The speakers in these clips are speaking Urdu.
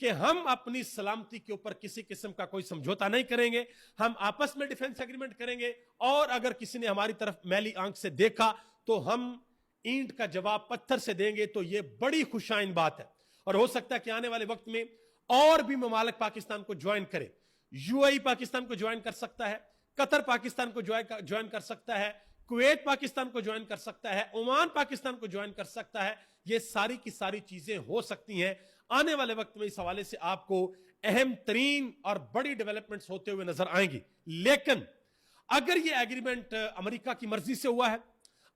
کہ ہم اپنی سلامتی کے اوپر کسی قسم کا کوئی سمجھوتا نہیں کریں گے, ہم آپس میں ڈیفنس ایگریمنٹ کریں گے, اور اگر کسی نے ہماری طرف میلی آنکھ سے دیکھا تو ہم اینٹ کا جواب پتھر سے دیں گے. تو یہ بڑی خوشائن بات ہے, اور ہو سکتا ہے کہ آنے والے وقت میں اور بھی ممالک پاکستان کو جوائن کرے. یو اے ای پاکستان کو جوائن کر سکتا ہے, قطر پاکستان کو جوائن کر سکتا ہے, کویت پاکستان کو جوائن کر سکتا ہے, عمان پاکستان کو جوائن کر سکتا ہے. یہ ساری کی ساری چیزیں ہو سکتی ہیں. آنے والے وقت میں اس حوالے سے آپ کو اہم ترین اور بڑی ڈیولپمنٹس ہوتے ہوئے نظر آئیں گی. لیکن اگر یہ ایگریمنٹ امریکہ کی مرضی سے ہوا ہے,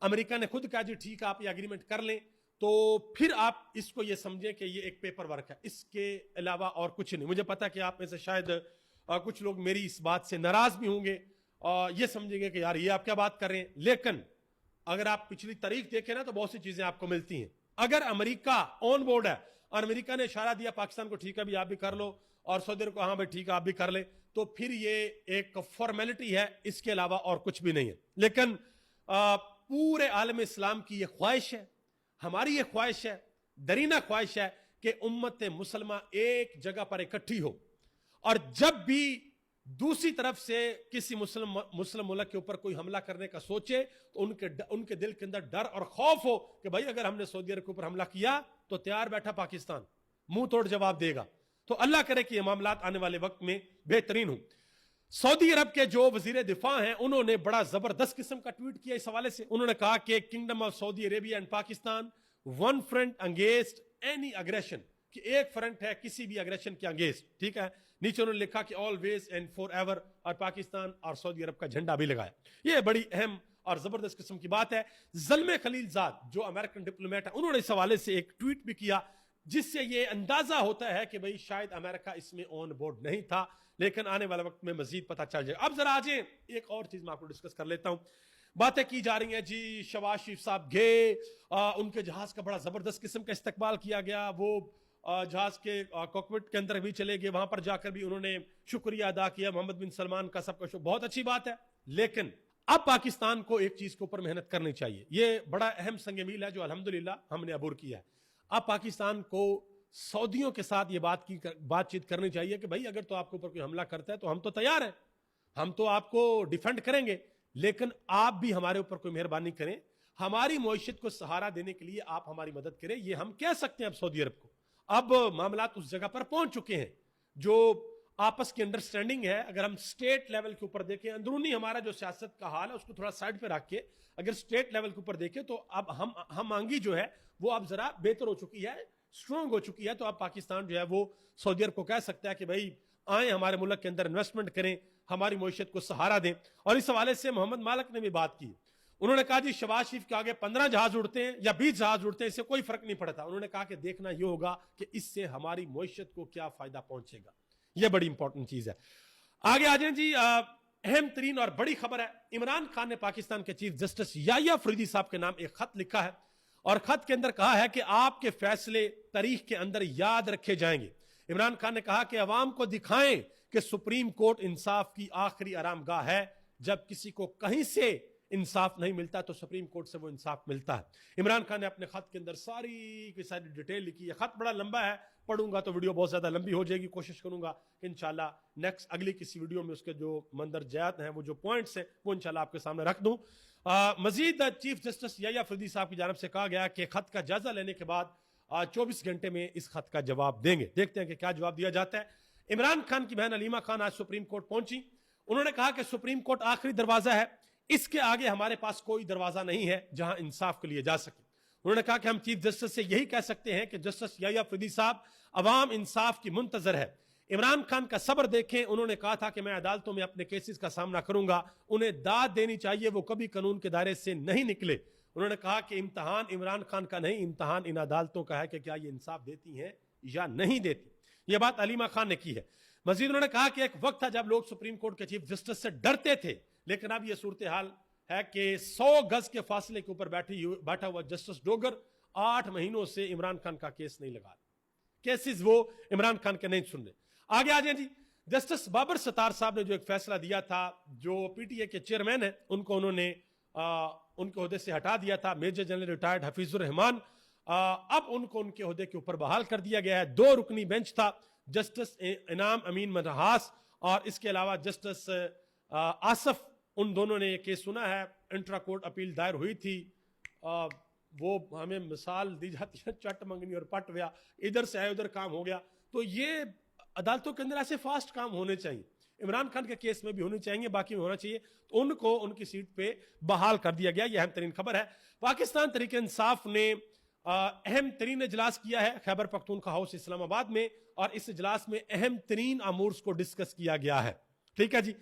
امریکہ نے خود کہا جی ٹھیک ہے آپ یہ ایگریمنٹ کر لیں, تو پھر آپ اس کو یہ سمجھیں کہ یہ ایک پیپر ورک ہے, اس کے علاوہ اور کچھ نہیں. مجھے پتا کہ آپ میں سے شاید کچھ لوگ میری اس بات سے ناراض بھی ہوں گے اور یہ سمجھیں گے کہ یار یہ آپ کیا بات کر رہے ہیں. لیکن اگر آپ پچھلی تاریخ دیکھیں نا تو بہت سی چیزیں آپ کو ملتی ہیں. اگر امریکہ آن بورڈ ہے اور امریکہ نے اشارہ دیا پاکستان کو ٹھیک ہے بھی آپ بھی کر لو, اور سعودی عرب کو ہاں بھائی ٹھیک ہے آپ بھی کر لیں, تو پھر یہ ایک فارمیلٹی ہے, اس کے علاوہ اور کچھ بھی نہیں ہے. لیکن پورے عالم اسلام کی یہ خواہش ہے, ہماری یہ خواہش ہے, درینہ خواہش ہے کہ امت مسلمہ ایک جگہ پر اکٹھی ہو, اور جب بھی دوسری طرف سے کسی مسلم ملک کے اوپر کوئی حملہ کرنے کا سوچے تو ان کے دل کے اندر ڈر اور خوف ہو کہ بھائی اگر ہم نے سعودی عرب کے اوپر حملہ کیا تو تیار بیٹھا پاکستان منہ توڑ جواب دے گا. تو اللہ کرے کہ یہ معاملات آنے والے وقت میں بہترین ہوں. سعودی عرب کے جو وزیر دفاع ہیں انہوں نے بڑا زبردست قسم کا ٹویٹ کیا اس حوالے سے. انہوں نے کہا کہ kingdom of Saudi Arabia and Pakistan one front against any aggression, کہ ایک فرنٹ ہے کسی بھی اگریشن کے اگینسٹ. ٹھیک ہے, نیچے انہوں نے لکھا کہ آلویز اینڈ فور ایور, اور پاکستان اور سعودی عرب کا جھنڈا بھی لگایا. یہ بڑی اہم اور زبردست قسم کی بات ہے. زلمے خلیل زاد جو امریکن ڈپلومیٹ ہے انہوں نے اس حوالے سے ایک ٹویٹ بھی کیا جس سے یہ اندازہ ہوتا ہے کہ بھئی شاید امریکہ اس میں آن بورڈ نہیں تھا, لیکن آنے والے وقت میں مزید پتہ چل جائے. اب ذرا آجیں ایک اور چیز میں آپ کو ڈسکس کر لیتا ہوں. باتیں کی جا رہی ہیں جی شہباز شریف صاحب گئے, ان کے جہاز کا بڑا زبردست قسم کا استقبال کیا گیا, وہ جہاز کے کاکپٹ کے اندر بھی چلے گئے, وہاں پر جا کر بھی انہوں نے شکریہ ادا کیا محمد بن سلمان کا, سب کا شکر, بہت اچھی بات ہے. لیکن اب پاکستان کو ایک چیز کے اوپر محنت کرنی چاہیے. یہ بڑا اہم سنگ میل ہے جو الحمدللہ ہم نے عبور کیا ہے. اب پاکستان کو سعودیوں کے ساتھ یہ بات چیت کرنی چاہیے کہ بھائی اگر تو آپ کے اوپر کوئی حملہ کرتا ہے تو ہم تو تیار ہیں, ہم تو آپ کو ڈیفینڈ کریں گے, لیکن آپ بھی ہمارے اوپر کوئی مہربانی کریں, ہماری معیشت کو سہارا دینے کے لیے آپ ہماری مدد کریں. یہ ہم کہہ سکتے ہیں اب سعودی عرب کو. اب معاملات اس جگہ پر پہنچ چکے ہیں جو آپس کی انڈرسٹینڈنگ ہے. اگر ہم سٹیٹ لیول کے اوپر دیکھیں, اندرونی ہمارا جو سیاست کا حال ہے اس کو تھوڑا سائڈ پہ رکھ کے اگر سٹیٹ لیول کے اوپر دیکھیں تو اب ہم آنگی جو ہے وہ اب ذرا بہتر ہو چکی ہے, سٹرونگ ہو چکی ہے. تو اب پاکستان جو ہے وہ سعودی عرب کو کہہ سکتا ہے کہ بھائی آئیں ہمارے ملک کے اندر انویسٹمنٹ کریں, ہماری معیشت کو سہارا دیں. اور اس حوالے سے محمد مالک نے بھی بات کی. انہوں نے کہا جی شہباز شریف کے آگے 15 جہاز اڑتے ہیں یا 20 جہاز اڑتے ہیں اس سے کوئی فرق نہیں پڑتا. انہوں نے کہا کہ دیکھنا یہ ہوگا کہ اس سے ہماری معیشت کو کیا فائدہ پہنچے گا. یہ بڑی امپورٹنٹ چیز ہے. آگے آ جائیں جی, اہم ترین اور بڑی خبر ہے. عمران خان نے پاکستان کے چیف جسٹس یحییٰ فریدی صاحب کے نام ایک خط لکھا ہے, اور خط کے اندر کہا ہے کہ آپ کے فیصلے تاریخ کے اندر یاد رکھے جائیں گے. عمران خان نے کہا کہ عوام کو دکھائیں کہ سپریم کورٹ انصاف کی آخری آرام گاہ ہے. جب کسی کو کہیں سے انصاف نہیں ملتا تو سپریم کورٹ سے وہ انصاف ملتا ہے. عمران خان نے اپنے خط کے اندر ساری کی ساری ڈیٹیل لکھی ہے. خط بڑا لمبا ہے, پڑھوں گا تو ویڈیو بہت زیادہ لمبی ہو جائے گی. کوشش کروں گا کہ انشاءاللہ اگلی کسی ویڈیو میں اس کے جو مندرجات ہیں, وہ جو پوائنٹس ہیں, وہ انشاءاللہ آپ کے سامنے رکھ دوں. مزید چیف جسٹس یحییٰ فریدی صاحب کی جانب سے کہا گیا کہ خط کا جائزہ لینے کے بعد 24 گھنٹے میں اس خط کا جواب دیں گے. دیکھتے ہیں کہ کیا جواب دیا جاتا ہے. عمران خان کی بہن علیمہ خان آج سپریم کورٹ پہنچی. انہوں نے کہا کہ سپریم کورٹ آخری دروازہ ہے, اس کے آگے ہمارے پاس کوئی دروازہ نہیں ہے جہاں انصاف کے لیے جا سکے. انہوں نے کہا کہ ہم چیف جسٹس سے یہی کہہ سکتے ہیں کہ جسٹس یحییٰ فریدی صاحب عوام انصاف کی منتظر ہے. عمران خان کا صبر دیکھیں. انہوں نے کہا تھا کہ میں عدالتوں میں اپنے کیسز کا سامنا کروں گا, انہیں داد دینی چاہیے, وہ کبھی قانون کے دائرے سے نہیں نکلے. انہوں نے کہا کہ امتحان عمران خان کا نہیں, امتحان ان عدالتوں کا ہے کہ کیا یہ انصاف دیتی ہیں یا نہیں دیتی. یہ بات علیمہ خان نے کی ہے. مزید انہوں نے کہا کہ ایک وقت تھا جب لوگ سپریم کورٹ کے چیف جسٹس سے ڈرتے تھے, لیکن اب یہ صورتحال ہے کہ 100 گز کے فاصلے کے اوپر بیٹھا ہوا جسٹس ڈوگر 8 مہینوں سے عمران خان کا کیس نہیں لگا, کیسز وہ عمران خان کے نہیں سن رہے. آگے آ جائیں جی, جسٹس بابر ستار صاحب نے جو ایک فیصلہ دیا تھا, جو پی ٹی اے کے چیئرمین ہیں ان کو انہوں نے ان کے عہدے سے ہٹا دیا تھا. میجر جنرل ریٹائرڈ حفیظ الرحمان, اب ان کو ان کے عہدے کے اوپر بحال کر دیا گیا ہے. 2 رکنی بینچ تھا جسٹس انعام امین منہاس اور اس کے علاوہ جسٹس آصف، ان دونوں نے یہ کیس سنا ہے. انٹرا کورٹ اپیل دائر ہوئی تھی. وہ ہمیں مثال دی جاتی ہے چٹ منگنی اور پٹ ویا، ادھر سے آئے ادھر کام ہو گیا. تو یہ عدالتوں کے اندر ایسے فاسٹ کام ہونے چاہیے. عمران خان کے کیس میں بھی ہونے چاہیے، باقی میں ہونا چاہیے. تو ان کو ان کی سیٹ پہ بحال کر دیا گیا. یہ اہم ترین خبر ہے. پاکستان تحریک انصاف نے اہم ترین اجلاس کیا ہے خیبر پختونخوا ہاؤس اسلام آباد میں، اور اس اجلاس میں اہم ترین امورز کو ڈسکس کیا گیا ہے. ٹھیک ہے جی.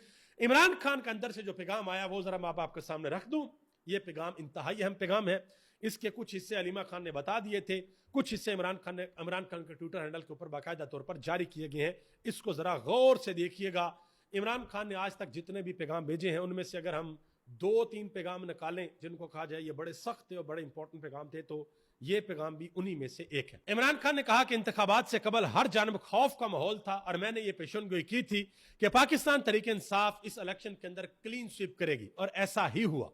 عمران خان کے اندر سے جو پیغام آیا وہ ذرا میں آپ کے سامنے رکھ دوں. یہ پیغام انتہائی اہم پیغام ہے. اس کے کچھ حصے علیمہ خان نے بتا دیے تھے، کچھ حصے عمران خان کے ٹویٹر ہینڈل کے اوپر باقاعدہ طور پر جاری کیے گئے ہیں. اس کو ذرا غور سے دیکھیے گا. عمران خان نے آج تک جتنے بھی پیغام بھیجے ہیں ان میں سے اگر ہم 2-3 پیغام نکالیں جن کو کہا جائے یہ بڑے سخت تھے اور بڑے امپورٹنٹ پیغام تھے، تو یہ پیغام بھی انہی میں سے ایک ہے. عمران خان نے کہا کہ انتخابات سے قبل ہر جانب خوف کا ماحول تھا، اور میں نے یہ پیشن گوئی کی تھی کہ پاکستان تحریک انصاف اس الیکشن کے اندر کلین سویپ کرے گی، اور ایسا ہی ہوا.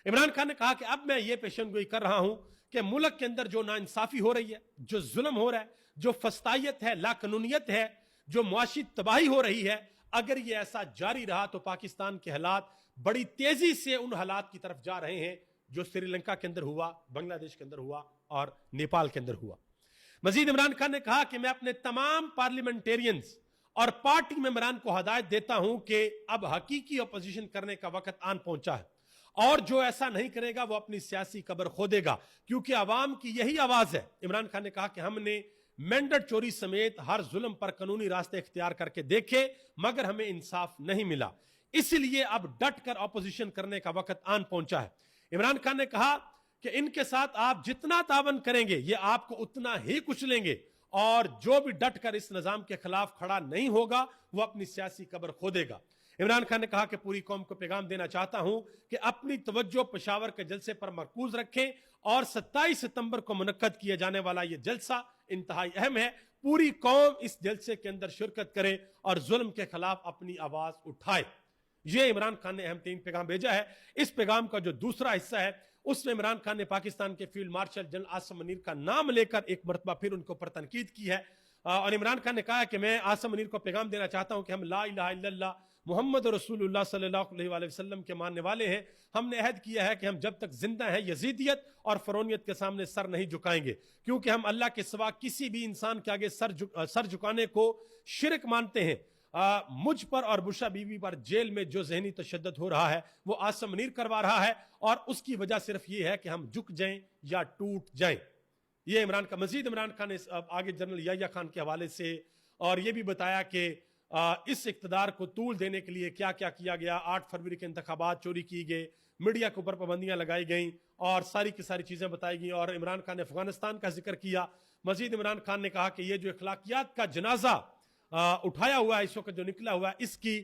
عمران خان نے کہا کہ اب میں یہ پیشن گوئی کر رہا ہوں کہ ملک کے اندر جو ناانصافی ہو رہی ہے، جو ظلم ہو رہا ہے، جو فسطائیت ہے، لا قانونیت ہے، جو معاشی تباہی ہو رہی ہے، اگر یہ ایسا جاری رہا تو پاکستان کے حالات بڑی تیزی سے ان حالات کی طرف جا رہے ہیں جو سری لنکا کے اندر ہوا، بنگلہ دیش کے اندر ہوا اور نیپال کے اندر ہوا. مزید عمران خان نے کہا کہ میں اپنے تمام پارلیمنٹیرینز اور پارٹی ممبران کو ہدایت دیتا ہوں کہ اب حقیقی اپوزیشن کرنے کا وقت آن پہنچا ہے، اور جو ایسا نہیں کرے گا وہ اپنی سیاسی قبر کھودے گا، کیونکہ عوام کی یہی آواز ہے. عمران خان نے کہا کہ ہم نے مینڈٹ چوری سمیت ہر ظلم پر قانونی راستے اختیار کر کے دیکھے مگر ہمیں انصاف نہیں ملا، اس لیے اب ڈٹ کر اپوزیشن کرنے کا وقت آن پہنچا ہے. عمران خان نے کہا کہ ان کے ساتھ آپ جتنا تعاون کریں گے یہ آپ کو اتنا ہی کچلیں گے، اور جو بھی ڈٹ کر اس نظام کے خلاف کھڑا نہیں ہوگا وہ اپنی سیاسی قبر کھودے گا. عمران خان نے کہا کہ پوری قوم کو پیغام دینا چاہتا ہوں کہ اپنی توجہ پشاور کے جلسے پر مرکوز رکھیں، اور 27 ستمبر کو منعقد کیے جانے والا یہ جلسہ انتہائی اہم ہے. پوری قوم اس جلسے کے اندر شرکت کرے اور ظلم کے خلاف اپنی آواز اٹھائے. یہ عمران خان نے اہم ترین پیغام بھیجا ہے. اس پیغام کا جو دوسرا حصہ ہے اس میں عمران خان نے پاکستان کے field marshal general Asim Munir کا نام لے کر ایک مرتبہ پھر ان کے اوپر تنقید کی ہے، اور عمران خان نے کہا کہ میں عاصم منیر کو پیغام دینا چاہتا ہوں کہ ہم لا الہ الا اللہ محمد رسول اللہ صلی اللہ علیہ وآلہ وسلم کے ماننے والے ہیں. ہم نے عہد کیا ہے کہ ہم جب تک زندہ ہیں یزیدیت اور فرعونیت کے سامنے سر نہیں جھکائیں گے، کیونکہ ہم اللہ کے سوا کسی بھی انسان کے آگے سر جھکانے کو شرک مانتے ہیں. مجھ پر اور بشرا بی بی پر جیل میں جو ذہنی تشدد ہو رہا ہے وہ عاصم منیر کروا رہا ہے، اور اس کی وجہ صرف یہ ہے کہ ہم جھک جائیں یا ٹوٹ جائیں. یہ عمران کا مزید عمران خان نے آگے جنرل یحییٰ خان کے حوالے سے اور یہ بھی بتایا کہ اس اقتدار کو طول دینے کے لیے کیا کیا کیا گیا. 8 فروری کے انتخابات چوری کی گئے، میڈیا کے اوپر پابندیاں لگائی گئیں، اور ساری کی ساری چیزیں بتائی گئیں. اور عمران خان نے افغانستان کا ذکر کیا. مزید عمران خان نے کہا کہ یہ جو اخلاقیات کا جنازہ اٹھایا ہوا ہے اس وقت جو نکلا ہوا ہے، اس کی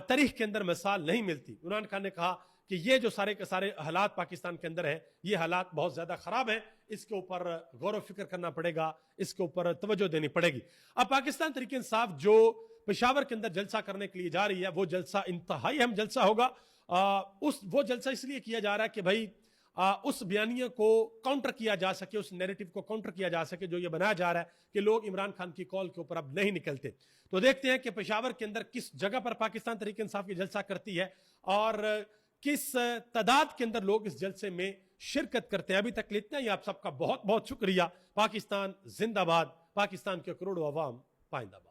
تاریخ کے اندر مثال نہیں ملتی. عمران خان نے کہا کہ یہ جو سارے کے سارے حالات پاکستان کے اندر ہیں یہ حالات بہت زیادہ خراب ہیں، اس کے اوپر غور و فکر کرنا پڑے گا، اس کے اوپر توجہ دینی پڑے گی. اب پاکستان تحریک انصاف جو پشاور کے اندر جلسہ کرنے کے لیے جا رہی ہے وہ جلسہ انتہائی اہم جلسہ ہوگا. وہ جلسہ اس لیے کیا جا رہا ہے کہ بھائی اس بیانیے کو کاؤنٹر کیا جا سکے، اس نیریٹو کو کاؤنٹر کیا جا سکے جو یہ بنایا جا رہا ہے کہ لوگ عمران خان کی کال کے اوپر اب نہیں نکلتے. تو دیکھتے ہیں کہ پشاور کے اندر کس جگہ پر پاکستان تحریک انصاف کی جلسہ کرتی ہے اور کس تعداد کے اندر لوگ اس جلسے میں شرکت کرتے ہیں. ابھی تک اتنا ہی. آپ سب کا بہت بہت شکریہ. پاکستان زندہ باد. پاکستان کے کروڑوں عوام پائندہ باد.